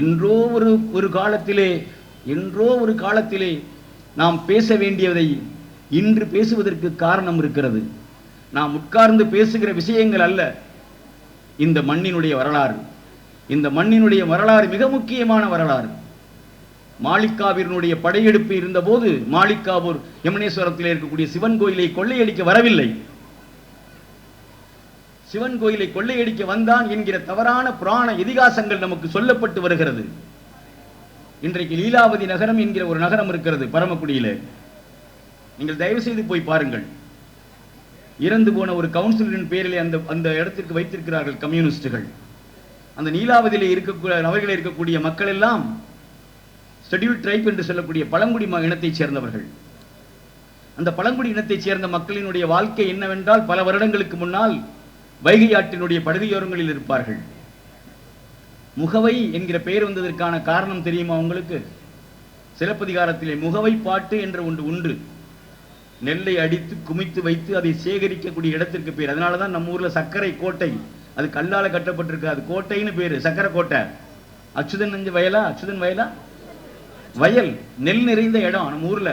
என்றோ ஒரு காலத்திலே நாம் பேச வேண்டியதை இன்று பேசுவதற்கு காரணம் இருக்கிறது. நாம் உட்கார்ந்து பேசுகிற விஷயங்கள் அல்ல இந்த மண்ணினுடைய வரலாறு. இந்த மண்ணினுடைய வரலாறு மிக முக்கியமான வரலாறு. மாளிகாவினுடைய படையெடுப்பு இருந்தபோது மாளிகாவூர் யமுனேஸ்வரத்தில் இருக்கக்கூடிய சிவன் கோயிலை கொள்ளையடிக்க வரவில்லை. சிவன் கோயிலை கொள்ளையடிக்க வந்தான் என்கிற தவறான புராண இதிகாசங்கள் நமக்கு சொல்லப்பட்டு வருகிறது. இன்றைக்கு லீலாவதி நகரம் என்கிற ஒரு நகரம் இருக்கிறது பரமக்குடியிலே. நீங்கள் தயவு செய்து போய் பாருங்கள். இறந்து போன ஒரு கவுன்சிலரின் பேரிலே அந்த இடத்திற்கு வைத்திருக்கிறார்கள் கம்யூனிஸ்டுகள். அந்த நீலாவதியிலே அவர்களே இருக்கக்கூடிய மக்கள் எல்லாம் ஷெட்யூல்ட் ட்ரைப் என்று சொல்லக்கூடிய பழங்குடி இனத்தைச் சேர்ந்தவர்கள். அந்த பழங்குடி இனத்தைச் சேர்ந்த மக்களினுடைய வாழ்க்கை என்னவென்றால், பல வருடங்களுக்கு முன்னால் வைகை ஆற்றினுடைய படுதியோரங்களில் இருப்பார்கள். முகவை என்கிற பெயர் வந்ததற்கான காரணம் தெரியுமா உங்களுக்கு? சிலப்பதிகாரத்திலே முகவை பாட்டு என்ற ஒன்று உண்டு. நெல்லை அடித்து குமித்து வைத்து அதை சேகரிக்கக்கூடிய இடத்திற்கு பேர். அதனாலதான் நம்ம ஊர்ல சர்க்கரை கோட்டை, அது கல்லால கட்டப்பட்டிருக்கு, அது கோட்டைன்னு பேரு, சர்க்கரை கோட்டை. அச்சுதன் வயலா வயல், நெல் நிறைந்த இடம் நம்ம ஊர்ல.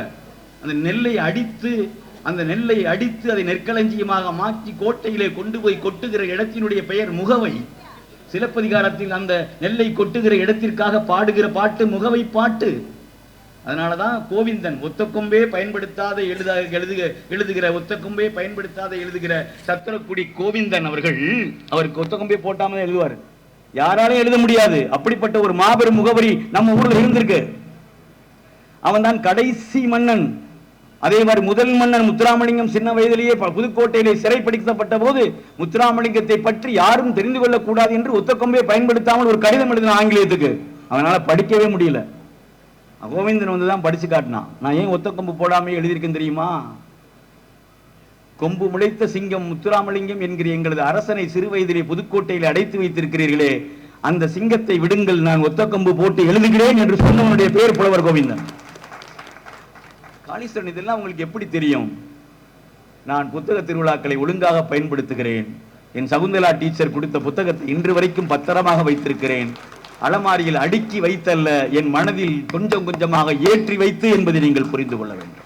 அந்த நெல்லை அடித்து அதை நெற்களஞ்சியமாக மாற்றி கோட்டையிலே கொண்டு போய் கொட்டுகிற இடத்தினுடைய பெயர் முகவை. சிலப்பதிகாரத்தில் அந்த நெல்லை கொட்டுகிற இடத்திற்காக பாடுகிற பாட்டு முகவை பாட்டு. அதனாலதான் கோவிந்தன் ஒத்தக்கொம்பே பயன்படுத்தாத எழுதுகிற ஒத்தக்கொம்பே பயன்படுத்தாத எழுதுகிற சத்திரக்குடி கோவிந்தன் அவருக்கு ஒத்தக்கொம்பே போட்டாம எழுதுவார். யாராலும் எழுத முடியாது. அப்படிப்பட்ட ஒரு மாபெரும் முகவரி நம்ம ஊர்ல இருந்திருக்கு. அவன் தான் கடைசி மன்னன். அதே மாதிரி முதல் மன்னன் முத்துராமலிங்கம் சின்ன வயதிலேயே புதுக்கோட்டையிலே சிறைப்படுத்தப்பட்ட போது முத்துராமலிங்கத்தை பற்றி யாரும் தெரிந்து கொள்ளக்கூடாது என்று ஒத்தக்கொம்பே பயன்படுத்தாமல் ஒரு கடிதம் எழுதின ஆங்கிலேயத்துக்கு. அவனால படிக்கவே முடியல. கோவிந்தன் வந்துதான் படிச்சு காட்டினான். நான் ஏன் ஒத்தக்கொம்பு போடாம எழுதியிருக்கேன் தெரியுமா? கொம்பு முளைத்த சிங்கம் முத்துராமலிங்கம் என்கிற எங்களது அரசனை சிறு வயதிலே புதுக்கோட்டையில் அடைத்து வைத்திருக்கிறீர்களே, அந்த சிங்கத்தை விடுங்கள், நான் ஒத்தக்கொம்பு போட்டு எழுதுகிறேன் என்று சொன்னவனுடைய பேர் புலவர் கோவிந்தன். காளீஸ்வரன், இதெல்லாம் உங்களுக்கு எப்படி தெரியும்? நான் புத்தக திருவிழாக்களை ஒழுங்காக பயன்படுத்துகிறேன். என் சகுந்தலா டீச்சர் கொடுத்த புத்தகத்தை இன்று வரைக்கும் பத்திரமாக வைத்திருக்கிறேன். அலமாரியில் அடுக்கி வைத்தல்ல, என் மனதில் கொஞ்சம் கொஞ்சமாக ஏற்றி வைத்து என்பதை நீங்கள் புரிந்து கொள்ள வேண்டும்.